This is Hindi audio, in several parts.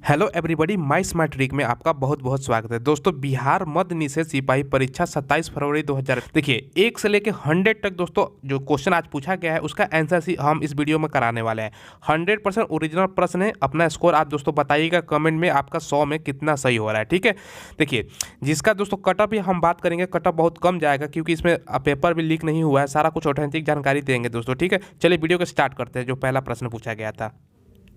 Hello everybody, my smart trick में आपका बहुत बहुत स्वागत है। दोस्तों, बिहार मद्य निषेध सिपाही परीक्षा 27 फरवरी 2000 देखिए 1 से लेकर 100 तक दोस्तों जो क्वेश्चन आज पूछा गया है उसका आंसर हम इस वीडियो में कराने वाले हैं। 100% ओरिजिनल प्रश्न है। अपना स्कोर आप दोस्तों बताइएगा कमेंट में, आपका 100 में कितना सही हो रहा है। ठीक है, देखिए जिसका दोस्तों कटअप भी हम बात करेंगे, कटअप बहुत कम जाएगा क्योंकि इसमें पेपर भी लीक नहीं हुआ है। सारा कुछ ऑथेंटिक जानकारी देंगे दोस्तों। ठीक है, चलिए वीडियो को स्टार्ट करते हैं। जो पहला प्रश्न पूछा गया था,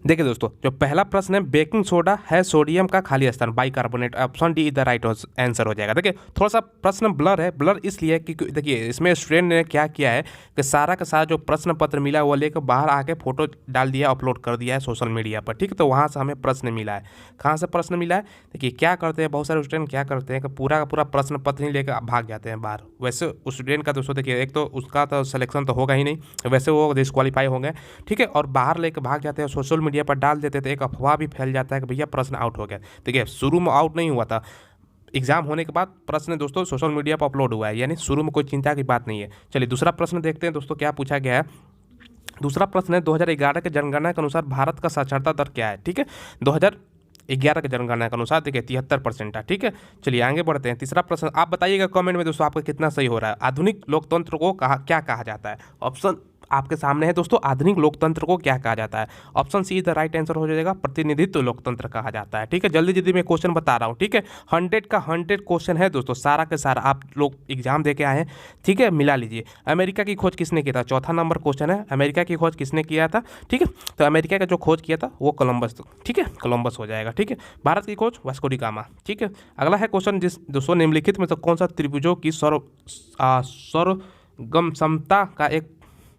देखिए दोस्तों, जो पहला प्रश्न है, बेकिंग सोडा है सोडियम का खाली स्थान bicarbonate. Option D is the right answer हो जाएगा। देखिए थोड़ा सा प्रश्न ब्लर है, ब्लर इसलिए क्योंकि देखिए इसमें स्टूडेंट ने क्या किया है कि सारा का सारा जो प्रश्न पत्र मिला है वो लेकर बाहर आके फोटो डाल दिया, अपलोड कर दिया है सोशल मीडिया पर। ठीक है, तो वहाँ से हमें प्रश्न मिला है। कहाँ से प्रश्न मिला है? देखिए क्या करते हैं बहुत सारे स्टूडेंट, क्या करते हैं कि पूरा का पूरा प्रश्न पत्र ही लेकर भाग जाते हैं बाहर। वैसे उस स्टूडेंट का दोस्तों देखिए एक तो उसका तो सिलेक्शन तो होगा ही नहीं, वैसे वो डिस्क्वालीफाई हो गए। ठीक है, और बाहर लेकर भाग जाते हैं, सोशल मीडिया पर डाल देते थे, एक अफवाह भी फैल जाता है कि भैया प्रश्न आउट हो गया। देखिए शुरू में आउट नहीं हुआ था, एग्जाम होने के बाद प्रश्न दोस्तों सोशल मीडिया पर अपलोड हुआ है, यानी शुरू में कोई चिंता की बात नहीं है। चलिए दूसरा प्रश्न देखते हैं दोस्तों क्या पूछा गया है। दूसरा प्रश्न है 2011 के जनगणना के अनुसार भारत का साक्षरता दर क्या है। ठीक है, 2011 के जनगणना के अनुसार देखिए 73% है। ठीक है, चलिए आगे बढ़ते हैं। तीसरा प्रश्न आप बताइएगा कमेंट में दोस्तों आपका कितना सही हो रहा है। आधुनिक लोकतंत्र को क्या कहा जाता है? ऑप्शन आपके सामने है दोस्तों, आधुनिक लोकतंत्र को क्या कहा जाता है? Option C the right answer हो जाएगा, प्रतिनिधित्व लोकतंत्र कहा जाता है। ठीक है, जल्दी जल्दी मैं क्वेश्चन बता रहा हूँ। ठीक है, 100 का 100 क्वेश्चन है दोस्तों, सारा के सारा आप लोग एग्जाम दे के आए हैं। ठीक है, मिला लीजिए। अमेरिका की खोज किसने किया था? चौथा नंबर क्वेश्चन है, अमेरिका की खोज किसने किया था? ठीक है, तो अमेरिका का जो खोज किया था वो कोलंबस। ठीक है, कोलंबस हो जाएगा। ठीक है, भारत की खोज वास्को डी गामा। ठीक है, अगला है क्वेश्चन जिस दोस्तों निम्नलिखित में से कौन सा त्रिभुजों की सर्वगम समता का एक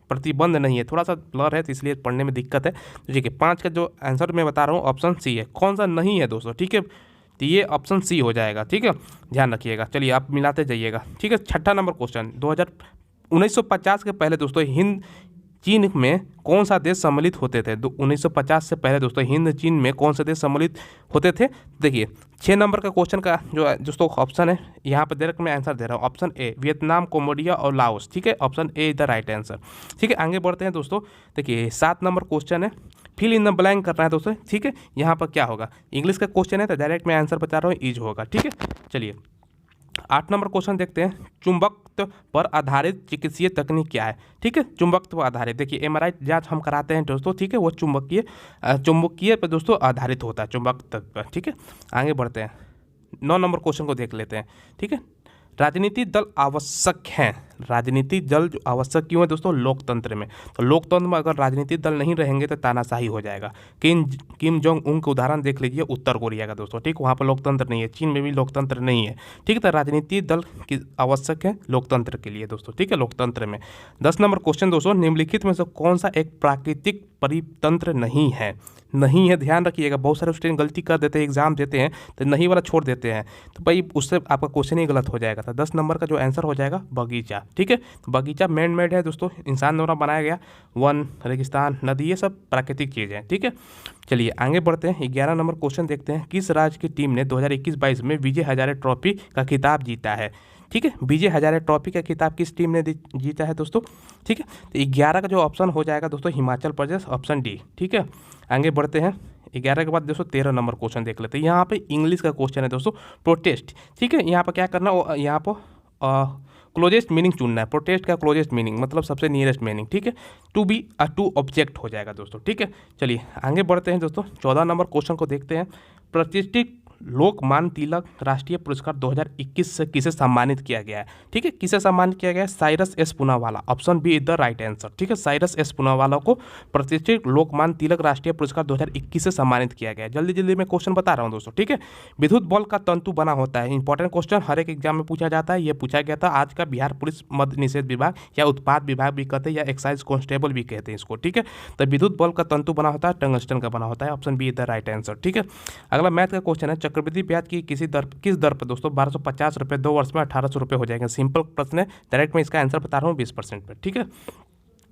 प्रतिबंध नहीं है? थोड़ा सा ब्लर है तो इसलिए पढ़ने में दिक्कत है। तो ठीक है, 5 का जो आंसर मैं बता रहा हूँ ऑप्शन सी है। कौन सा नहीं है दोस्तों? ठीक है, तो ये ऑप्शन सी हो जाएगा। ठीक है, ध्यान रखिएगा। चलिए आप मिलाते जाइएगा। ठीक है, छठा नंबर क्वेश्चन 1950 के पहले दोस्तों हिंद चीन में कौन सा देश सम्मिलित होते थे? 1950 से पहले दोस्तों हिंद चीन में कौन सा देश सम्मिलित होते थे? देखिए 6 नंबर का क्वेश्चन का जो दोस्तों ऑप्शन है यहाँ पर डायरेक्ट मैं आंसर दे रहा हूँ। ऑप्शन ए वियतनाम, कंबोडिया और लाओस। ठीक है, option A is the right answer. ठीक है, आगे बढ़ते हैं दोस्तों। देखिए 7 नंबर क्वेश्चन है, फिल इन द ब्लैंक करना है दोस्तों। ठीक है, यहाँ पर क्या होगा? इंग्लिश का क्वेश्चन है तो डायरेक्ट मैं आंसर बता रहा हूँ, इज होगा। ठीक है, चलिए 8 नंबर क्वेश्चन देखते हैं, चुंबकत्व पर आधारित चिकित्सीय तकनीक क्या है? ठीक है, चुंबकत्व आधारित, देखिए एमआरआई जांच हम कराते हैं दोस्तों। ठीक है, वो चुंबकीय पर दोस्तों आधारित होता है, चुंबकत्व पर। ठीक है, आगे बढ़ते हैं। 9 नंबर क्वेश्चन को देख लेते हैं। ठीक है, राजनीतिक दल आवश्यक हैं। राजनीतिक दल जो आवश्यक क्यों है दोस्तों? लोकतंत्र में। तो लोकतंत्र में अगर राजनीतिक दल नहीं रहेंगे तो तानाशाही हो जाएगा। किम जोंग उन का उदाहरण देख लीजिए, उत्तर कोरिया का दोस्तों। ठीक, वहाँ पर लोकतंत्र नहीं है, चीन में भी लोकतंत्र नहीं है। ठीक है, तो राजनीतिक दल की आवश्यक है लोकतंत्र के लिए दोस्तों। ठीक है, लोकतंत्र में। 10 नंबर क्वेश्चन दोस्तों, निम्नलिखित में से कौन सा एक प्राकृतिक परितंत्र नहीं है? नहीं है, ध्यान रखिएगा। बहुत सारे स्टूडेंट गलती कर देते हैं, एग्जाम देते हैं तो नहीं वाला छोड़ देते हैं, तो भाई उससे आपका क्वेश्चन ही गलत हो जाएगा। तो 10 नंबर का जो आंसर हो जाएगा बगीचा। ठीक है, तो बगीचा मैन मेड है दोस्तों, इंसान द्वारा बनाया गया। वन, रेगिस्तान, नदी, ये सब प्राकृतिक चीज़ है। ठीक है, चलिए आगे बढ़ते हैं। 11 नंबर क्वेश्चन देखते हैं, किस राज्य की टीम ने 2021-22 में विजय हजारे ट्रॉफी का खिताब जीता है? ठीक है, विजय हजारे ट्रॉफी का खिताब किस टीम ने जीता है दोस्तों? ठीक है, तो 11 का जो ऑप्शन हो जाएगा दोस्तों हिमाचल प्रदेश, ऑप्शन डी। ठीक है, आगे बढ़ते हैं। 11 के बाद दोस्तों 13 नंबर क्वेश्चन देख लेते हैं। यहाँ पे इंग्लिश का क्वेश्चन है दोस्तों, प्रोटेस्ट। ठीक है, यहाँ पर क्या करना, यहाँ पर क्लोजेस्ट मीनिंग चुनना है। प्रोटेस्ट का क्लोजेस्ट मीनिंग मतलब सबसे नियरेस्ट मीनिंग। ठीक है, टू बी टू ऑब्जेक्ट हो जाएगा दोस्तों। ठीक है, चलिए आगे बढ़ते हैं दोस्तों। 14 नंबर क्वेश्चन को देखते हैं, प्रतिष्ठित लोकमान्य तिलक राष्ट्रीय पुरस्कार 2021 से किसे सम्मानित किया गया है? ठीक है, किसे सम्मानित किया गया है? Cyrus S Poonawalla. Option B is the right answer. ठीक है, साइरस एस पूनावाला को प्रतिष्ठित लोकमान्य तिलक राष्ट्रीय पुरस्कार 2021 से सम्मानित किया गया है। जल्दी जल्दी मैं क्वेश्चन बता रहा हूँ दोस्तों। ठीक है, विद्युत बल्ब का तंतु बना होता है। इंपॉर्टेंट क्वेश्चन हर एक एग्जाम में पूछा जाता है, ये पूछा गया था आज का बिहार पुलिस मद्य निषेध विभाग या उत्पाद विभाग भी कहते हैं, या एक्साइज कांस्टेबल भी कहते हैं इसको। ठीक है, तो विद्युत बल्ब का तंतु बना होता है, टंगस्टन का बना होता है। Option B is the right answer. ठीक है, अगला मैथ का क्वेश्चन है, चक्रवृद्धि ब्याज की किस दर पर दोस्तों 1250 रुपये 2 वर्ष में 1800 रुपये हो जाएंगे? सिंपल प्रश्न है, डायरेक्ट मैं इसका आंसर बता रहा हूँ 20% पर। ठीक है,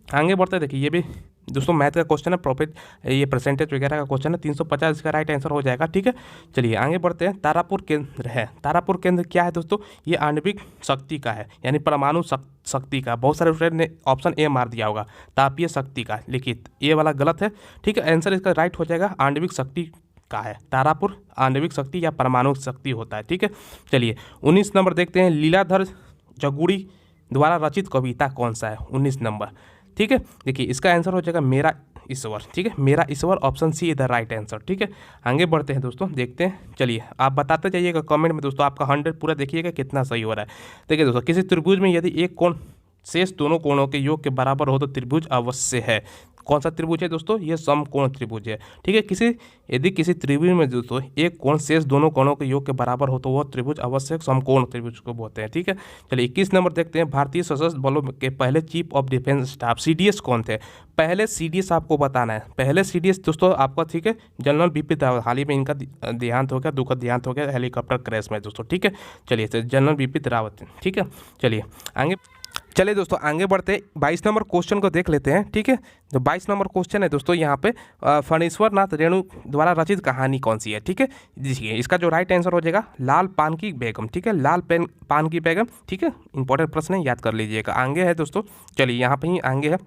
आगे बढ़ते हैं। देखिए ये भी दोस्तों मैथ का क्वेश्चन है, प्रॉफिट ये परसेंटेज वगैरह का क्वेश्चन है। 350 इसका राइट आंसर हो जाएगा। ठीक है, चलिए आगे बढ़ते हैं। तारापुर केंद्र है, तारापुर केंद्र क्या है दोस्तों? ये आणविक शक्ति का है, यानी परमाणु शक्ति का। बहुत सारे स्टूडेंट ने ऑप्शन ए मार दिया होगा, तापीय शक्ति का, लेकिन ये वाला गलत है। ठीक है, आंसर इसका राइट हो जाएगा आणविक शक्ति का है? तारापुर, आणविक शक्ति या परमाणु शक्ति होता है। ठीक है, चलिए 19 नंबर देखते हैं, लीलाधर जगुड़ी द्वारा रचित कविता कौन सा है? 19 नंबर। ठीक है, देखिए इसका आंसर हो जाएगा मेरा ईश्वर। ठीक है, मेरा ईश्वर, option C is the right answer. ठीक है, आगे बढ़ते हैं दोस्तों, देखते हैं। चलिए आप बताते जाइएगा कमेंट में दोस्तों, आपका 100 पूरा देखिएगा कितना सही हो रहा है। देखिए दोस्तों, किसी त्रिभुज में यदि एक कोण शेष दोनों कोणों के योग के बराबर हो तो त्रिभुज अवश्य है। कौन सा त्रिभुज है दोस्तों? ये समकोण त्रिभुज है। ठीक है, यदि किसी त्रिभुज में दोस्तों एक कोण शेष दोनों कोणों के योग के बराबर हो तो वह त्रिभुज अवश्य समकोण त्रिभुज को बोलते हैं। ठीक है, चलिए 21 नंबर देखते हैं, भारतीय सशस्त्र बलों के पहले chief of defence staff CDS कौन थे? पहले CDS आपको बताना है। पहले CDS दोस्तों आपका, ठीक है, जनरल बिपिन रावत। हाल ही में इनका देहांत हो गया, दुखद देहांत हो गया हेलीकॉप्टर क्रैश में दोस्तों। ठीक है, चलिए तो जनरल बिपिन रावत। ठीक है, चलिए आगे, चलिए दोस्तों आगे बढ़ते 22 नंबर क्वेश्चन को देख लेते हैं। ठीक है, जो 22 नंबर क्वेश्चन है दोस्तों, यहाँ पे फणीश्वर नाथ रेणु द्वारा रचित कहानी कौन सी है? ठीक है, देखिए इसका जो राइट आंसर हो जाएगा लाल पान की बेगम। ठीक है, लाल पान की बेगम। ठीक है, इंपॉर्टेंट प्रश्न है, याद कर लीजिएगा। आगे है दोस्तों, चलिए यहाँ पे ही आगे है,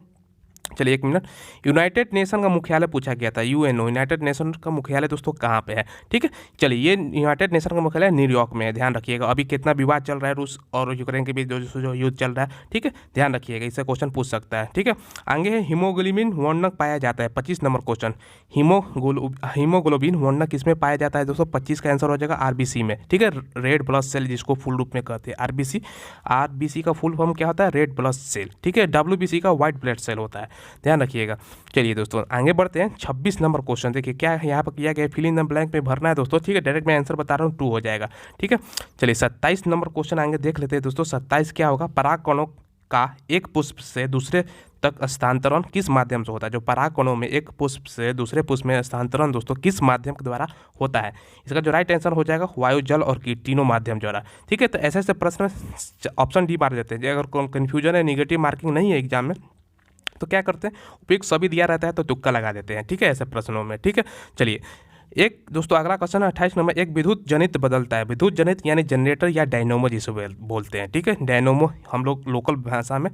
चलिए 1 मिनट। यूनाइटेड नेशन का मुख्यालय पूछा गया था, UNO यूनाइटेड नेशन का मुख्यालय दोस्तों कहाँ पे है? ठीक है, चलिए ये यूनाइटेड नेशन का मुख्यालय न्यूयॉर्क में है, ध्यान रखिएगा। अभी कितना विवाद चल रहा है रूस और यूक्रेन के बीच, जो युद्ध चल रहा है। ठीक है, ध्यान रखिएगा, इससे क्वेश्चन पूछ सकता है। ठीक है, आगे है हीमोग्लोबिन वर्णक पाया जाता है। 25 नंबर क्वेश्चन, हीमोग्लोबिन वर्णक किसमें पाया जाता है दोस्तों? 25 का आंसर हो जाएगा RBC में। ठीक है, रेड ब्लड सेल जिसको फुल रूप में कहते हैं RBC का फुल फॉर्म क्या होता है? Red blood cell. ठीक है, WBC का व्हाइट ब्लड सेल होता है, ध्यान रखिएगा। चलिए दोस्तों आगे बढ़ते हैं, 26 नंबर क्वेश्चन देखिए क्या है यहाँ पर किया गया, फिल इन द ब्लैंक में भरना है दोस्तों। ठीक है, डायरेक्ट मैं आंसर बता रहा हूँ, 2 हो जाएगा। ठीक है, चलिए 27 नंबर क्वेश्चन आगे देख लेते हैं दोस्तों। 27 क्या होगा? परागकणों का एक पुष्प से दूसरे तक स्थानांतरण किस माध्यम से होता है? जो परागकणों में एक पुष्प से दूसरे पुष्प में स्थानांतरण दोस्तों किस माध्यम के द्वारा होता है? इसका जो राइट आंसर हो जाएगा वायु, जल और कीट, तीनों माध्यम द्वारा। ठीक है, तो ऐसे ऐसे प्रश्न ऑप्शन डी मार देते हैं। अगर कन्फ्यूजन है, निगेटिव मार्किंग नहीं है एग्जाम में, तो क्या करते हैं, उपयुक्त सभी दिया रहता है तो तुक्का लगा देते हैं। ठीक है, ऐसे प्रश्नों में। ठीक है, चलिए एक दोस्तों अगला क्वेश्चन है 28 नंबर, एक विद्युत जनित बदलता है। विद्युत जनित यानी जनरेटर या डायनोमो जिसे बोलते हैं। ठीक है, डायनोमो हम लोग लोकल भाषा में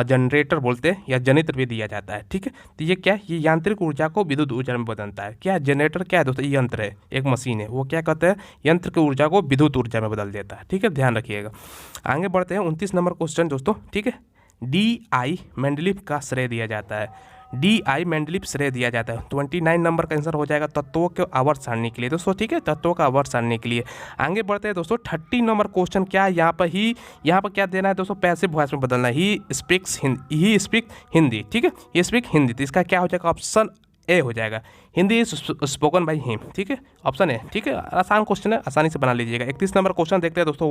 जनरेटर बोलते हैं या जनित्र भी दिया जाता है। ठीक है, तो ये क्या है? ये यांत्रिक ऊर्जा को विद्युत ऊर्जा में बदलता है। क्या जनरेटर क्या है दोस्तों? यंत्र है, एक मशीन है, वो क्या कहते हैं? यंत्र की ऊर्जा को विद्युत ऊर्जा में बदल देता है। ठीक है, ध्यान रखिएगा। आगे बढ़ते हैं 29 नंबर क्वेश्चन दोस्तों। ठीक है, DI मेंडलीफ का श्रेय दिया जाता है। DI मेंडलीफ श्रेय दिया जाता है। 29 नंबर का आंसर हो जाएगा तत्वों के आवर्त सारणी के लिए दोस्तों। ठीक है, तत्वों का आवर्त सारणी के लिए। आगे बढ़ते हैं दोस्तों 30 नंबर क्वेश्चन क्या है? यहाँ पर क्या देना है दोस्तों? पैसिव वॉइस में बदलना है। He speak Hindi. ठीक है, ये स्पीक हिंदी, तो इसका क्या हो जाएगा? ऑप्शन ए हो जाएगा, Hindi is spoken by him. ठीक है, ऑप्शन ए। ठीक है, आसान क्वेश्चन है, आसानी से बना लीजिएगा। 31 नंबर क्वेश्चन देखते हैं दोस्तों,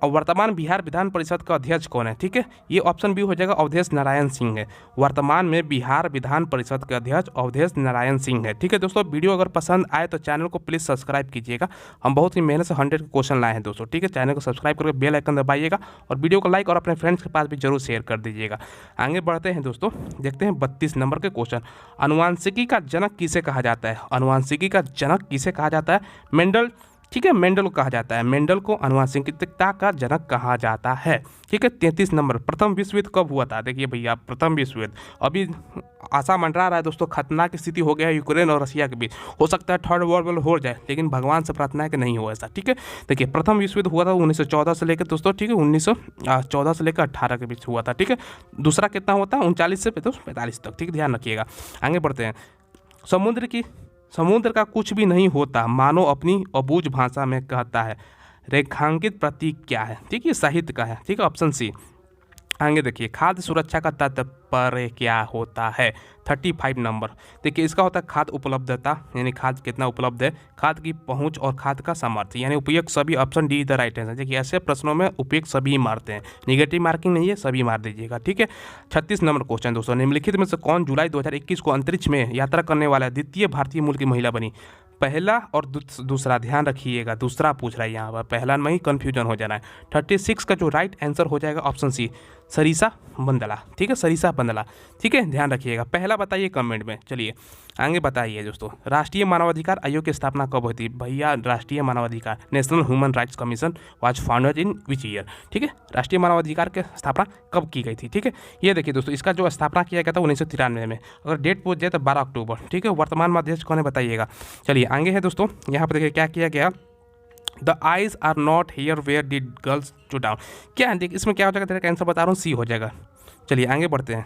वर्तमान बिहार विधान परिषद का अध्यक्ष कौन है? ठीक है, ये ऑप्शन बी हो जाएगा, अवधेश नारायण सिंह है। वर्तमान में बिहार विधान परिषद के अध्यक्ष अवधेश नारायण सिंह है। ठीक है दोस्तों, वीडियो अगर पसंद आए तो चैनल को प्लीज़ सब्सक्राइब कीजिएगा। हम बहुत ही मेहनत से 100 के क्वेश्चन लाए हैं दोस्तों। ठीक है, चैनल को सब्सक्राइब करके बेल आइकन दबाइएगा और वीडियो को लाइक और अपने फ्रेंड्स के पास भी जरूर शेयर कर दीजिएगा। आगे बढ़ते हैं दोस्तों, देखते हैं 32 नंबर के क्वेश्चन, अनुवांशिकी का जनक किसे कहा जाता है? अनुवांशिकी का जनक किसे कहा जाता है? मेंडल। ठीक है, मेंडल को कहा जाता है। मेंडल को अनुवांशिकता का जनक कहा जाता है। ठीक है, 33 नंबर, प्रथम विश्व युद्ध कब हुआ था? देखिए भैया, प्रथम विश्व युद्ध अभी आशा मंडरा रहा है दोस्तों, खतरनाक स्थिति हो गया है यूक्रेन और रशिया के बीच। हो सकता है थर्ड वर्ल्ड वॉर हो जाए, लेकिन भगवान से प्रार्थना है कि नहीं हो ऐसा। ठीक है, देखिए प्रथम विश्व युद्ध हुआ था 1914 से लेकर दोस्तों। ठीक है, 1914 से लेकर 18 के बीच हुआ था। ठीक है, दूसरा कितना होता है? 39 से 45 तक। ठीक है, ध्यान रखिएगा। आगे बढ़ते हैं, समुद्र का कुछ भी नहीं होता, मानो अपनी अबूझ भाषा में कहता है। रेखांकित प्रतीक क्या है? ठीक है, साहित्य का है। ठीक है, ऑप्शन सी। आगे देखिए, खाद्य सुरक्षा का तात्पर्य क्या होता है? 35 नंबर, देखिए इसका होता है खाद्य उपलब्धता, यानी खाद्य कितना उपलब्ध है, खाद्य की पहुंच और खाद्य का सामर्थ्य, यानी उपयुक्त सभी। Option D the right answer. देखिए ऐसे प्रश्नों में उपयुक्त सभी मारते हैं, निगेटिव मार्किंग नहीं है, सभी मार दीजिएगा। ठीक है, 36 नंबर क्वेश्चन दोस्तों, निम्नलिखित में से कौन जुलाई 2021 को अंतरिक्ष में यात्रा करने वाला द्वितीय भारतीय मूल की महिला बनी? पहला और दूसरा, ध्यान रखिएगा, दूसरा पूछ रहा है यहाँ पर, पहला में ही कन्फ्यूजन हो जाना है। 36 का जो राइट आंसर हो जाएगा ऑप्शन सी, सरिसा बंदला, ठीक है, सरिसा बंदला, ठीक है, ध्यान रखिएगा। पहला बताइए कमेंट में। चलिए आगे बताइए दोस्तों, राष्ट्रीय मानवाधिकार आयोग की स्थापना कब हुई थी? भैया राष्ट्रीय मानवाधिकार national human rights commission was founded in which year, ठीक है, राष्ट्रीय मानवाधिकार की स्थापना कब की गई थी, ठीक है। ये देखिए दोस्तों, इसका जो स्थापना किया गया था 1993 में, अगर डेट पूछ जाए तो 12 अक्टूबर, ठीक है। वर्तमान में अध्यक्ष कौन है बताइएगा। चलिए आगे है दोस्तों, यहाँ पर देखिए क्या किया गया, the eyes are not here where did girls to down. क्या है, देखिए इसमें क्या हो जाएगा, तेरा आंसर बता रहा हूँ, सी हो जाएगा। चलिए आगे बढ़ते हैं।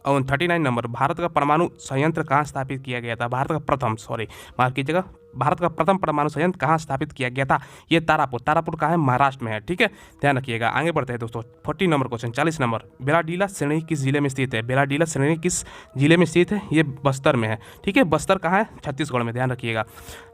39 नंबर, भारत का परमाणु संयंत्र कहाँ स्थापित किया गया था? भारत का प्रथम, सॉरी माफ कीजिएगा, भारत का प्रथम परमाणु संयंत्र कहाँ स्थापित किया गया था? ये तारापुर, तारापुर कहाँ है? महाराष्ट्र में है, ठीक है, ध्यान रखिएगा। आगे बढ़ते हैं दोस्तों, 40 नंबर क्वेश्चन, 40 नंबर, बेलाडीला श्रेणी किस जिले में स्थित है? बेलाडीला श्रेणी किस जिले में स्थित है? ये बस्तर में है, ठीक है, बस्तर कहाँ है? छत्तीसगढ़ में, ध्यान रखिएगा।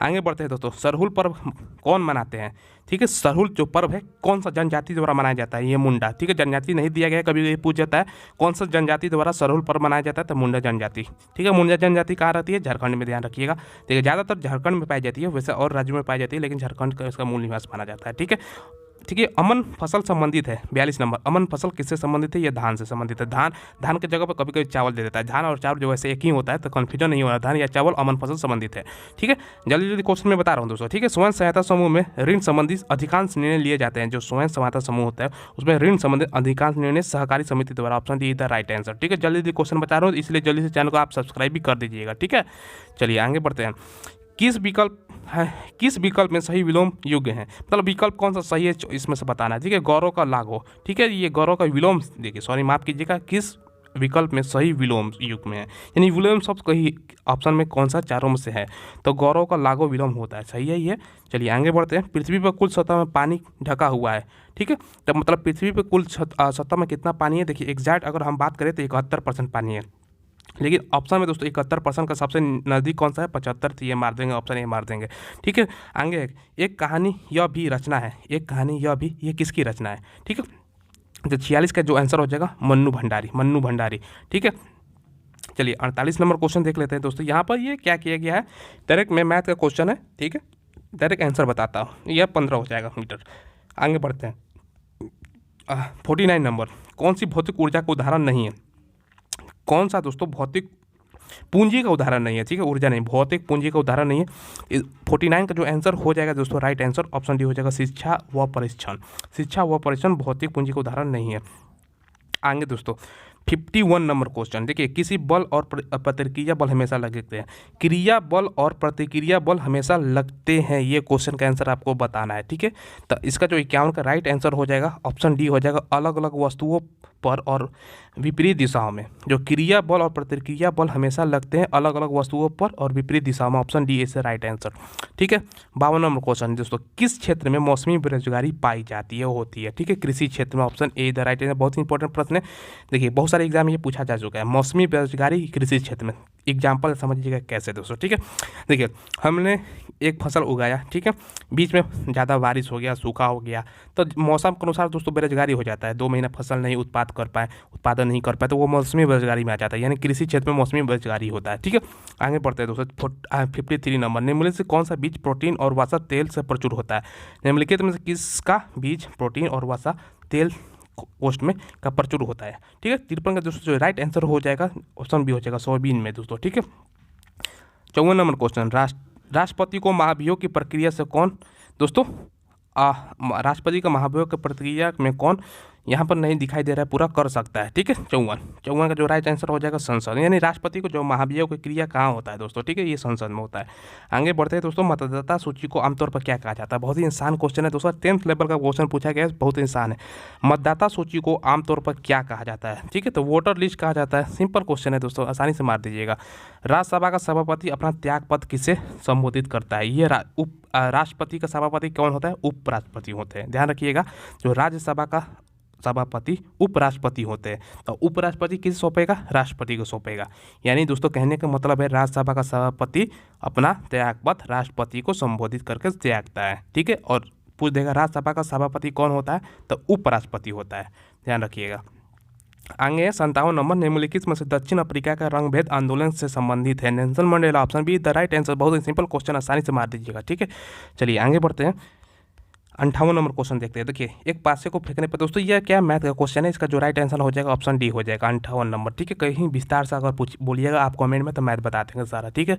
आगे बढ़ते हैं दोस्तों, सरहुल पर्व कौन मनाते हैं? ठीक है, सरहुल जो पर्व है कौन सा जनजाति द्वारा मनाया जाता है? ये मुंडा, ठीक है, जनजाति नहीं दिया गया, कभी पूछ जाता है कौन सा जनजाति द्वारा सरहुल पर्व मनाया जाता है, तो मुंडा जनजाति, ठीक है। मुंडा जनजाति कहाँ रहती है? झारखंड में, ध्यान रखिएगा। देखिए ज़्यादातर झारखंड में पाई जाती है, वैसे और राज्यों में पाई जाती है, लेकिन झारखंड का इसका मूल निवास माना जाता है, ठीक है। ठीक है, अमन फसल संबंधित है, 42 नंबर, अमन फसल किससे संबंधित है? ये धान से संबंधित है। धान के जगह पर कभी कभी चावल दे देता है, धान और चावल जो वैसे एक ही होता है, तो कन्फ्यूजन नहीं हो रहा, धान या चावल अमन फसल संबंधित है, ठीक है। जल्दी जल्दी क्वेश्चन में बता रहा हूँ दोस्तों, ठीक है। स्वयं सहायता समूह में ऋण संबंधी अधिकांश निर्णय लिए जाते हैं। जो स्वयं सहायता समूह होता है उसमें ऋण संबंधित अधिकांश निर्णय सहकारी समिति द्वारा, option D is the right answer, ठीक है। जल्दी जल्दी क्वेश्चन बता रहा हूँ, इसलिए जल्दी से चैनल को आप सब्सक्राइब भी कर दीजिएगा, ठीक है। चलिए आगे बढ़ते हैं। किस विकल्प में सही विलोम युग है? मतलब विकल्प कौन सा सही है इसमें से बताना है, ठीक है। गौरव का लागो, ठीक है, ये गौरव का विलोम, देखिए सॉरी माफ कीजिएगा, किस विकल्प में सही विलोम युग में है, यानी विलोम शब्द कहीं ऑप्शन में कौन सा चारों में से है? तो गौरव का लागो विलोम होता है, सही है ये। चलिए आगे बढ़ते हैं। पृथ्वी पर कुल सतह में पानी ढका हुआ है, ठीक है, तो मतलब पृथ्वी पर कुल सतह में कितना पानी है? देखिए एग्जैक्ट अगर हम बात करें तो 71% पानी है, लेकिन ऑप्शन में दोस्तों 71% का सबसे नज़दीक कौन सा है? 75, तो ये मार देंगे, ऑप्शन ए मार देंगे, ठीक है। आगे एक कहानी यह भी रचना है, एक कहानी यह भी, ये किसकी रचना है, ठीक है। तो 46 का जो आंसर हो जाएगा मन्नू भंडारी, ठीक है। चलिए 48 नंबर क्वेश्चन देख लेते हैं दोस्तों। यहाँ पर ये क्या किया गया है, डायरेक्ट में मैथ का क्वेश्चन है, ठीक है, डायरेक्ट आंसर बताता हूँ, यह 15 हो जाएगा मीटर। आगे बढ़ते हैं। 49 नंबर, कौन सी भौतिक ऊर्जा का उदाहरण नहीं है? कौन सा दोस्तों भौतिक पूंजी का उदाहरण नहीं है, ठीक है, ऊर्जा नहीं, भौतिक पूंजी का उदाहरण नहीं है। 49 का जो आंसर हो जाएगा दोस्तों, राइट आंसर ऑप्शन डी हो जाएगा, शिक्षा व परीक्षण भौतिक पूंजी का उदाहरण नहीं है। आगे दोस्तों 51 नंबर क्वेश्चन, देखिए किसी बल और प्रतिक्रिया बल हमेशा लगते हैं, क्रिया बल और प्रतिक्रिया बल हमेशा लगते हैं, ये क्वेश्चन का आंसर आपको बताना है, ठीक है। तो इसका जो 51 का राइट आंसर हो जाएगा ऑप्शन डी हो जाएगा, अलग अलग वस्तुओं पर और विपरीत दिशाओं में। जो क्रिया बल और प्रतिक्रिया बल हमेशा लगते हैं अलग अलग वस्तुओं पर और विपरीत दिशाओं में, option D is right answer, ठीक है। 52 नंबर क्वेश्चन दोस्तों, किस क्षेत्र में मौसमी बेरोजगारी पाई जाती है, होती है, ठीक है, कृषि क्षेत्र में, option A the right answer. बहुत ही इंपॉर्टेंट प्रश्न है, देखिए बहुत सारे एग्जाम में ये पूछा जा चुका है, मौसमी बेरोजगारी कृषि क्षेत्र में। एग्जाम्पल समझिएगा कैसे दोस्तों, ठीक है। देखिए हमने एक फसल उगाया, ठीक है, बीच में ज़्यादा बारिश हो गया, सूखा हो गया, तो मौसम के अनुसार दोस्तों बेरोजगारी हो जाता है, 2 महीना फसल नहीं उत्पादन नहीं कर पाए, तो वो मौसमी बेरोजगारी में आ जाता है, यानी कृषि क्षेत्र में मौसमी बेरोजगारी होता है, ठीक है। आगे बढ़ते हैं दोस्तों। 53 नंबर, निम्नलिखित से कौन सा बीज प्रोटीन और वसा तेल से प्रचुर होता है? निम्नलिखित में से किसका बीज प्रोटीन और वसा तेल पोस्ट में का प्रचुर होता है, ठीक है। 53 का दोस्तों जो राइट आंसर हो जाएगा ऑप्शन बी हो जाएगा, सोयाबीन में दोस्तों, ठीक है। 54 नंबर क्वेश्चन, राष्ट्रपति को महाभियोग की प्रक्रिया से कौन दोस्तों राष्ट्रपति का महाभियोग की प्रक्रिया में कौन यहाँ पर नहीं दिखाई दे रहा है, पूरा कर सकता है, ठीक है। 54 का जो राइट आंसर हो जाएगा संसद, यानी राष्ट्रपति को जो महाभियोग की क्रिया कहाँ होता है दोस्तों, ठीक है, ये संसद में होता है। आगे बढ़ते हैं दोस्तों। मतदाता सूची को आमतौर पर क्या कहा जाता है? बहुत ही आसान क्वेश्चन है दोस्तों, 10th लेवल का क्वेश्चन पूछा गया है, बहुत आसान है। मतदाता सूची को आमतौर पर क्या कहा जाता है, ठीक है, तो वोटर लिस्ट कहा जाता है। सिंपल क्वेश्चन है दोस्तों, आसानी से मार दीजिएगा। राज्यसभा का सभापति अपना त्याग पत्र किसे संबोधित करता है? ये राष्ट्रपति का सभापति कौन होता है? उपराष्ट्रपति होते हैं, ध्यान रखिएगा। जो राज्यसभा का सभापति उपराष्ट्रपति होते हैं, तो उपराष्ट्रपति किसे सौंपेगा? राष्ट्रपति को सौंपेगा। यानी दोस्तों कहने का मतलब है राज्यसभा का सभापति अपना त्यागपत्र राष्ट्रपति को संबोधित करके त्यागता है, ठीक है। और पूछ देगा राज्यसभा का सभापति कौन होता है, तो उपराष्ट्रपति होता है, ध्यान रखिएगा। आगे 57 नंबर, निम्नलिखित में से दक्षिण अफ्रीका का रंगभेद आंदोलन से संबंधित है? Nelson Mandela, option be the right answer. बहुत ही सिंपल क्वेश्चन, आसानी से मार दीजिएगा, ठीक है। चलिए आगे बढ़ते हैं। 58 नंबर क्वेश्चन देखते हैं। देखिए, एक पासे को फेंकने पर दोस्तों यह क्या मैथ का क्वेश्चन है, इसका जो राइट आंसर हो जाएगा ऑप्शन डी हो जाएगा 58 नंबर। ठीक है, कहीं विस्तार से अगर पूछ बोलिएगा आप कमेंट में तो मैथ बता देंगे सारा। ठीक है,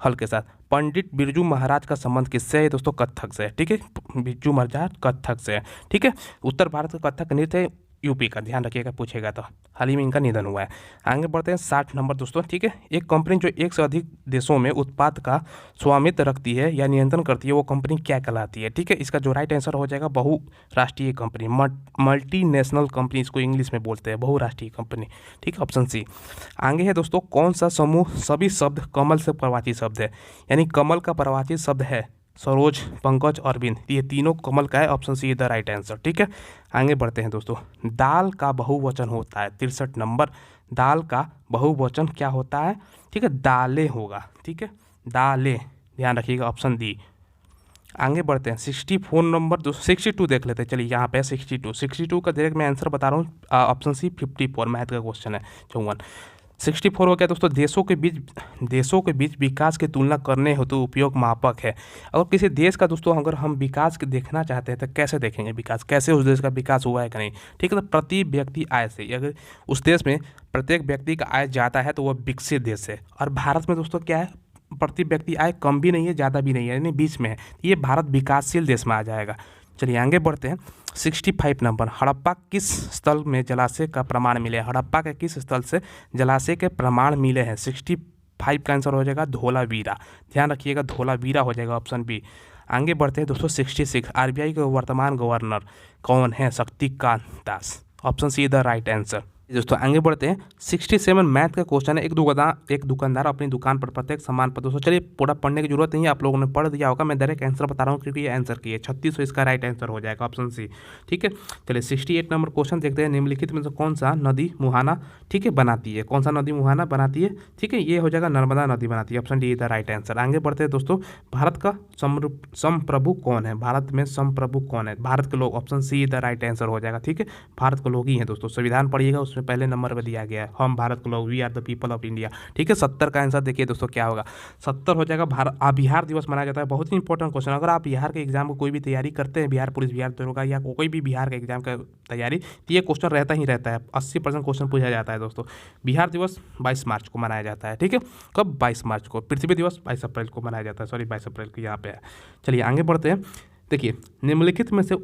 हल के साथ। पंडित बिरजू महाराज का संबंध किससे है दोस्तों? कथक से है। ठीक है, बिरजू महाराज कथक से है। ठीक है, उत्तर भारत का कथक नृत्य यूपी का, ध्यान रखिएगा पूछेगा तो। हाल ही में इनका निधन हुआ है। आगे बढ़ते हैं 60 नंबर दोस्तों। ठीक है, एक कंपनी जो एक से अधिक देशों में उत्पाद का स्वामित्व रखती है या नियंत्रण करती है वो कंपनी क्या कहलाती है? ठीक है, इसका जो राइट आंसर हो जाएगा बहुराष्ट्रीय कंपनी, मल्टीनेशनल कंपनी इसको इंग्लिश में बोलते हैं, बहुराष्ट्रीय कंपनी। ठीक है, ऑप्शन सी। आगे है दोस्तों, कौन सा समूह सभी शब्द कमल से प्रवाची शब्द है? यानी कमल का प्रवाची शब्द है सरोज, पंकज, अरविंद, ये तीनों कमल का है। Option C is the right answer. ठीक है, आगे बढ़ते हैं दोस्तों। दाल का बहुवचन होता है 63 नंबर। दाल का बहुवचन क्या होता है? ठीक है, दालें होगा। ठीक है, दालें, ध्यान रखिएगा ऑप्शन डी। आगे बढ़ते हैं 64 नंबर 62 देख लेते हैं। चलिए यहाँ पे 62 का डायरेक्ट मैं आंसर बता रहा हूँ, ऑप्शन सी 54 मैथ का क्वेश्चन है 54। 64 हो गया दोस्तों, देशों के बीच विकास की तुलना करने हेतु उपयोग मापक है। अगर किसी देश का दोस्तों अगर हम विकास के देखना चाहते हैं तो कैसे देखेंगे विकास, कैसे उस देश का विकास हुआ है कि नहीं? ठीक है, तो प्रति व्यक्ति आय से, अगर उस देश में प्रत्येक व्यक्ति का आय ज़्यादा है तो वह विकसित देश है। और भारत में दोस्तों क्या है, प्रति व्यक्ति आय कम भी नहीं है ज़्यादा भी नहीं है, यानी बीच में है। ये भारत विकासशील देश में आ जाएगा। चलिए आगे बढ़ते हैं 65 नंबर। हड़प्पा किस स्थल में जलाशय का प्रमाण मिले? हड़प्पा के किस स्थल से जलाशय के प्रमाण मिले हैं? 65 का आंसर हो जाएगा धोलावीरा। ध्यान रखिएगा धोलावीरा हो जाएगा ऑप्शन बी। आगे बढ़ते हैं दोस्तों 66। आरबीआई के वर्तमान गवर्नर कौन है? Shaktikanta Das. Option C the right answer. दोस्तों आगे बढ़ते हैं 67 मैथ का क्वेश्चन है। एक दुकानदार अपनी दुकान पर प्रत्येक सामान पर, दोस्तों चलिए पूरा पढ़ने की जरूरत नहीं है, आप लोगों ने पढ़ दिया होगा, मैं डायरेक्ट आंसर बता रहा हूँ क्योंकि ये आंसर की है 3600 इसका राइट आंसर हो जाएगा ऑप्शन सी। ठीक है, चलिए 68 नंबर क्वेश्चन देखते हैं। निम्नलिखित में से कौन सा नदी मुहाना, ठीक है, बनाती है? कौन सा नदी मुहाना बनाती है? ठीक है, ये हो जाएगा नर्मदा नदी बनाती है। Option D the right answer. आगे बढ़ते हैं दोस्तों, भारत का संप्रभु कौन है? भारत में संप्रभु कौन है? भारत के लोग। Option C the right answer हो जाएगा। ठीक है, भारत के लोग ही हैं दोस्तों। संविधान पढ़िएगा, उसमें पहले नंबर पर दिया गया है, हम भारत के लोग, we are the people of India. ठीक है, 70 का आंसर देखिए दोस्तों क्या होगा, 70 हो जाएगा बिहार दिवस मनाया जाता है। बहुत ही इंपॉर्टेंट क्वेश्चन, अगर आप बिहार के एग्जाम को कोई भी तैयारी करते हैं, बिहार पुलिस, बिहार दरोगा या कोई भी बिहार के एग्जाम का तैयारी, तो ये क्वेश्चन रहता ही रहता है। 80% क्वेश्चन पूछा जाता है दोस्तों। बिहार दिवस 22 मार्च को मनाया जाता है। ठीक है, कब? 22 मार्च को। पृथ्वी दिवस 22 अप्रैल को मनाया जाता है, सॉरी 22 अप्रैल को यहाँ पे है। चलिए आगे बढ़ते हैं। देखिए, निम्नलिखित में से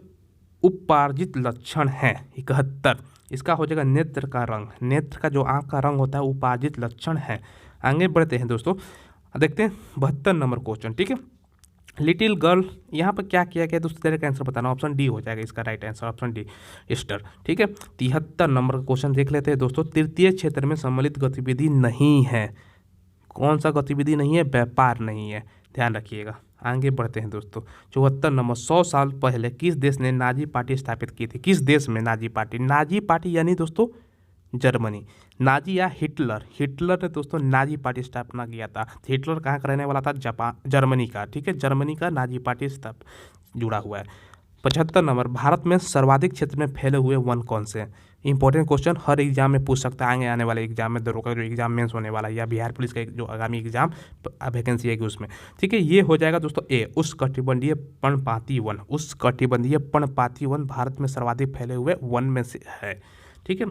उपार्जित लक्षण है 71, इसका हो जाएगा नेत्र का रंग। नेत्र का जो आँख का रंग होता है उपार्जित लक्षण है। आगे बढ़ते हैं दोस्तों, देखते हैं 72 नंबर क्वेश्चन। ठीक है, लिटिल गर्ल, यहाँ पर क्या किया गया दोस्तों, डायरेक्ट आंसर बताना। ऑप्शन डी हो जाएगा इसका right answer, option D Easter. ठीक है, 73 नंबर का क्वेश्चन देख लेते हैं दोस्तों। तृतीय क्षेत्र में सम्मिलित गतिविधि नहीं है। कौन सा गतिविधि नहीं है? व्यापार नहीं है, ध्यान रखिएगा। आगे बढ़ते हैं दोस्तों 74 नंबर। 100 साल पहले किस देश ने नाजी पार्टी स्थापित की थी? किस देश में नाजी पार्टी? नाजी पार्टी यानी दोस्तों जर्मनी। नाजी या हिटलर ने दोस्तों नाजी पार्टी स्थापना किया था। हिटलर कहाँ का रहने वाला था? जर्मनी का। ठीक है, जर्मनी का नाजी पार्टी जुड़ा हुआ है। 75 नंबर। भारत में सर्वाधिक क्षेत्र में फैले हुए वन कौन से हैं? इंपॉर्टेंट क्वेश्चन, हर एग्जाम में पूछ सकता है, आने वाले एग्जाम में, दरोगा जो एग्जाम मेंस होने वाला है या बिहार पुलिस का जो आगामी एग्जाम वैकेंसी है उसमें। ठीक है, ये हो जाएगा दोस्तों ए, उष्णकटिबंधीय पर्णपाती वन। उष्णकटिबंधीय पर्णपाती वन भारत में सर्वाधिक फैले हुए वन में से है। ठीक है,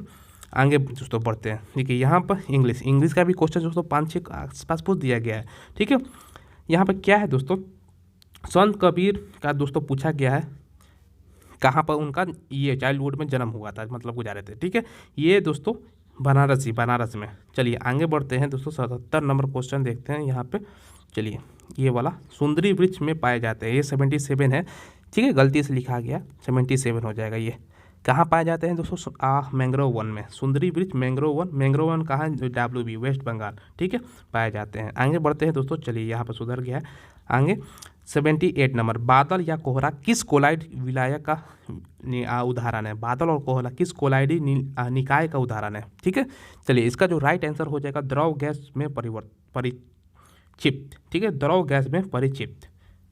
आगे दोस्तों बढ़ते हैं। देखिए यहाँ पर इंग्लिश का भी क्वेश्चन दोस्तों 5-6 के आसपास पूछ दिया गया है। ठीक है, यहाँ पर क्या है दोस्तों, संत कबीर का दोस्तों पूछा गया है कहाँ पर उनका ये चाइल्डहुड में जन्म हुआ था, मतलब गुजारे थे। ठीक है, ये दोस्तों बनारस में। चलिए आगे बढ़ते हैं दोस्तों 77 नंबर क्वेश्चन देखते हैं यहाँ पे। चलिए ये वाला, सुंदरी वृक्ष में पाए जाते हैं, ये 77 है। ठीक है, गलती से लिखा गया 77 हो जाएगा। ये कहाँ पाए जाते हैं दोस्तों? मैंग्रोव वन में। सुंदरी वृक्ष मैंग्रोव वन कहाँ है? WB वेस्ट बंगाल। ठीक है, पाए जाते हैं। आगे बढ़ते हैं दोस्तों, चलिए यहाँ पर सुधर गया है। आगे 78 नंबर। बादल या कोहरा किस कोलाइड विलाय का उदाहरण है? बादल और कोहरा किस कोलाइडी निकाय का उदाहरण है? ठीक है, चलिए इसका जो राइट आंसर हो जाएगा द्रव गैस में परिक्षिप्त। ठीक है, द्रव गैस में परिक्षिप्त।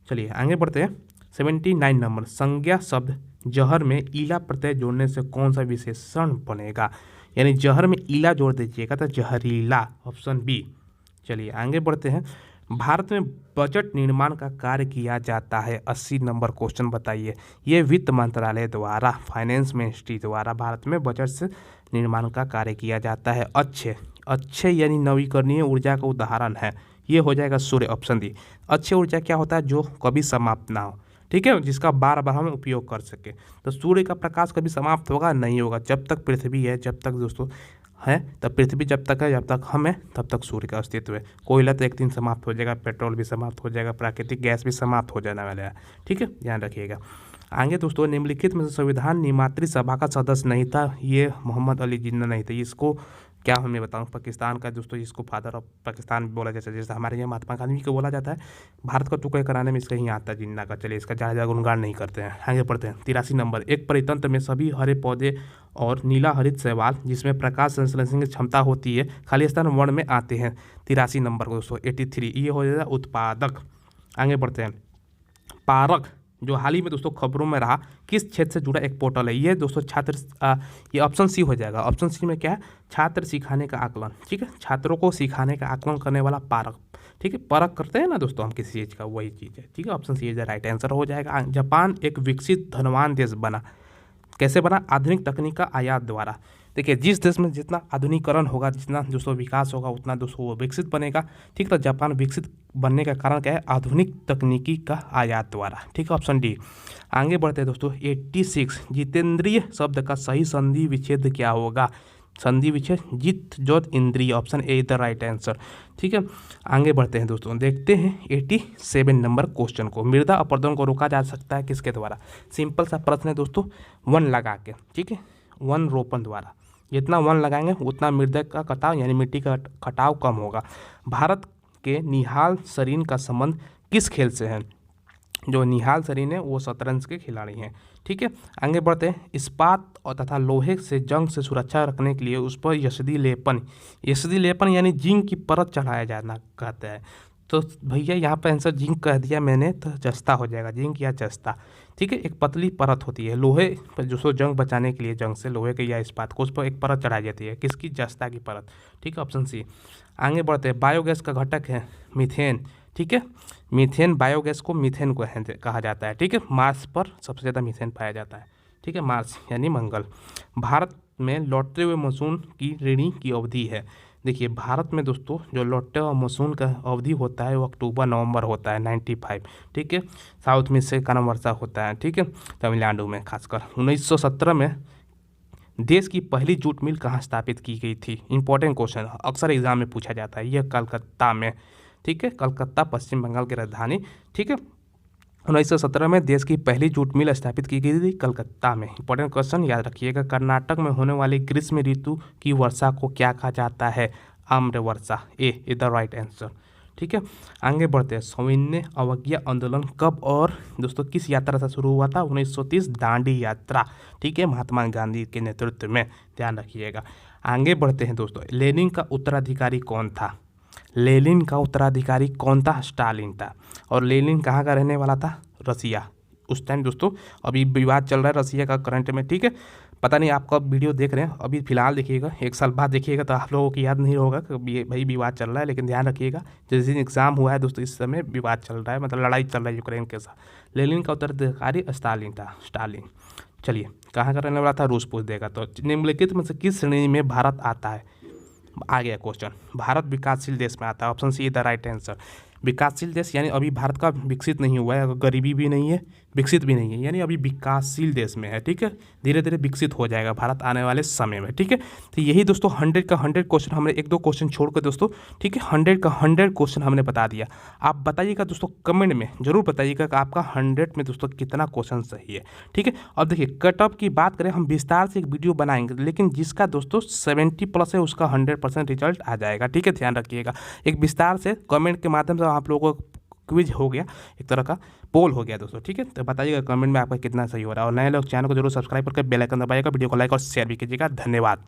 चलिए आगे बढ़ते हैं 79 नंबर। संज्ञा शब्द जहर में ईला प्रत्यय जोड़ने से कौन सा विशेषण बनेगा? यानी जहर में ईला जोड़ दीजिएगा तो जहरीला, ऑप्शन बी। चलिए आगे बढ़ते हैं भारत में बजट निर्माण का कार्य किया जाता है। 80 नंबर क्वेश्चन बताइए। ये वित्त मंत्रालय द्वारा, फाइनेंस मिनिस्ट्री द्वारा भारत में बजट से निर्माण का कार्य किया जाता है। अच्छे यानी नवीकरणीय ऊर्जा का उदाहरण है, ये हो जाएगा सूर्य, ऑप्शन डी। अच्छी ऊर्जा क्या होता है? जो कभी समाप्त ना हो, ठीक है, जिसका बार बार हम उपयोग कर सके। तो सूर्य का प्रकाश कभी समाप्त होगा? नहीं होगा। जब तक पृथ्वी है, जब तक दोस्तों है, तब पृथ्वी जब तक है, जब तक हम है, तब तक सूर्य का अस्तित्व है। कोयला तो एक दिन समाप्त हो जाएगा, पेट्रोल भी समाप्त हो जाएगा, प्राकृतिक गैस भी समाप्त हो जाने वाला है, ठीक है, ध्यान रखिएगा। आगे दोस्तों, निम्नलिखित में से संविधान निर्मात्री सभा का सदस्य नहीं था। ये मोहम्मद अली जिन्ना नहीं थे। इसको क्या हमें बताऊं, पाकिस्तान का दोस्तों, इसको फादर ऑफ पाकिस्तान बोला जाता है, जैसे हमारे यहाँ महात्मा गांधी को बोला जाता है। भारत का टुकड़े कराने में इसका ही आता है जिन्ना का। चलिए, इसका ज़्यादा गुणगान नहीं करते हैं, आगे बढ़ते हैं। 83 नंबर, एक परितंत्र में सभी हरे पौधे और नीला हरित शैवाल जिसमें प्रकाश संश्लेषण की क्षमता होती है खालिस्तान वर्ण में आते हैं। 83 नंबर को दोस्तों 83, ये हो जाएगा उत्पादक। आगे बढ़ते हैं। पारक, जो हाल ही में दोस्तों खबरों में रहा, किस क्षेत्र से जुड़ा एक पोर्टल है? ये दोस्तों छात्र, ये ऑप्शन सी हो जाएगा। ऑप्शन सी में क्या है? छात्र सिखाने का आकलन, ठीक है, छात्रों को सिखाने का आकलन करने वाला पारक, ठीक है, परख करते हैं ना दोस्तों हम किसी चीज़ का, वही चीज़ है, ठीक है, option C is the right answer हो जाएगा। जापान एक विकसित धनवान देश बना, कैसे बना? आधुनिक तकनीक का आयात द्वारा। देखिए, जिस देश में जितना आधुनिकीकरण होगा, जितना दोस्तों विकास होगा, उतना दोस्तों वो विकसित बनेगा, ठीक। तो जापान विकसित बनने का कारण क्या है? आधुनिक तकनीकी का आयात द्वारा, ठीक है, ऑप्शन डी। आगे बढ़ते हैं दोस्तों। 86, जितेंद्रिय शब्द का सही संधि विच्छेद क्या होगा? संधि विच्छेद जित जोत इंद्रिय, option A is the right answer, ठीक है। आगे बढ़ते हैं दोस्तों, देखते हैं 87 नंबर क्वेश्चन को। मृदा अपरदन को रोका जा सकता है किसके द्वारा? सिंपल सा प्रश्न है दोस्तों, वन लगा के, ठीक है, वन रोपण द्वारा। जितना वन लगाएंगे उतना मृदा का कटाव यानी मिट्टी का कटाव कम होगा। भारत के निहाल सरीन का संबंध किस खेल से है? जो निहाल सरीन है वो शतरंज के खिलाड़ी हैं, ठीक है। आगे बढ़ते हैं। इस्पात और तथा लोहे से जंग से सुरक्षा रखने के लिए उस पर यशदी लेपन यानी जिंक की परत चढ़ाया जाना कहता है। तो भैया यहाँ पर आंसर जिंक कह दिया मैंने, तो जस्ता हो जाएगा, जिंक या जस्ता, ठीक है। एक पतली परत होती है लोहे पर, जो जंग बचाने के लिए, जंग से लोहे के या इस्पात को, उस पर एक परत चढ़ाई जाती है, किसकी? जस्ता की परत, ठीक है, ऑप्शन सी। आगे बढ़ते हैं। बायोगैस का घटक है मीथेन, ठीक है, मीथेन, बायोगैस को मीथेन को कहा जाता है, ठीक है। मार्स पर सबसे ज़्यादा मीथेन पाया जाता है, ठीक है, मार्स यानी मंगल। भारत में लौटते हुए मानसून की ऋणी की अवधि है। देखिए, भारत में दोस्तों जो लौटते हुए मानसून का अवधि होता है वो अक्टूबर नवंबर होता है, 95, ठीक है। साउथ में से कम वर्षा होता है, ठीक है, तमिलनाडु में खासकर। 1917 में देश की पहली जूट मिल कहाँ स्थापित की गई थी? इंपॉर्टेंट क्वेश्चन, अक्सर एग्जाम में पूछा जाता है। यह कलकत्ता में, ठीक है, कलकत्ता पश्चिम बंगाल की राजधानी, ठीक है। 1917 में देश की पहली जूट मिल स्थापित की गई थी कलकत्ता में। इंपॉर्टेंट क्वेश्चन याद रखिएगा। कर्नाटक में होने वाली ग्रीष्म ऋतु की वर्षा को क्या कहा जाता है? आम्र वर्षा, ए इज द राइट आंसर, ठीक है। आगे बढ़ते हैं। सविनय अवज्ञा आंदोलन कब और दोस्तों किस यात्रा से शुरू हुआ था? 1930 दांडी यात्रा, ठीक है, महात्मा गांधी के नेतृत्व में, ध्यान रखिएगा। आगे बढ़ते हैं दोस्तों। लेनिन का उत्तराधिकारी कौन था? लेनिन का उत्तराधिकारी कौन था? स्टालिन था। और लेनिन कहाँ का रहने वाला था? रसिया। उस टाइम दोस्तों, अभी विवाद चल रहा है रसिया का करंट में, ठीक है। पता नहीं आप कब वीडियो देख रहे हैं, अभी फिलहाल देखिएगा, 1 साल बाद देखिएगा तो आप लोगों को याद नहीं होगा कि भाई विवाद चल रहा है। लेकिन ध्यान रखिएगा, जिस दिन एग्जाम हुआ है दोस्तों, इस समय विवाद चल रहा है, मतलब लड़ाई चल रहा है यूक्रेन के साथ। लेनिन का उत्तराधिकारी स्टालिन था, स्टालिन। चलिए, कहाँ का रहने वाला था? रूस पूछ देगा। तो निम्नलिखित में से किस श्रेणी में भारत आता है? आ गया क्वेश्चन। भारत विकासशील देश में आता है, option C the right answer. विकासशील देश यानी अभी भारत का विकसित नहीं हुआ है, गरीबी भी नहीं है, विकसित भी नहीं है, यानी अभी विकासशील देश में है, ठीक है। धीरे धीरे विकसित हो जाएगा भारत आने वाले समय में, ठीक है। तो यही दोस्तों 100 का 100 क्वेश्चन हमने 1-2 क्वेश्चन छोड़कर दोस्तों, ठीक है, 100 का 100 क्वेश्चन हमने बता दिया। आप बताइएगा दोस्तों, कमेंट में जरूर बताइएगा कि आपका 100 में दोस्तों कितना क्वेश्चन सही है, ठीक है। अब देखिए, कट ऑफ की बात करें, हम विस्तार से एक वीडियो बनाएंगे, लेकिन जिसका दोस्तों 70+ है उसका 100% रिजल्ट आ जाएगा, ठीक है, ध्यान रखिएगा। एक विस्तार से कमेंट के माध्यम से आप लोगों को क्विज हो गया, एक तरह का पोल हो गया दोस्तों, ठीक है। तो बताइएगा कमेंट में आपका कितना सही हो रहा है। और नए लोग चैनल को जरूर सब्सक्राइब करके बेल आइकन दबाइएगा, वीडियो को लाइक और शेयर भी कीजिएगा। धन्यवाद।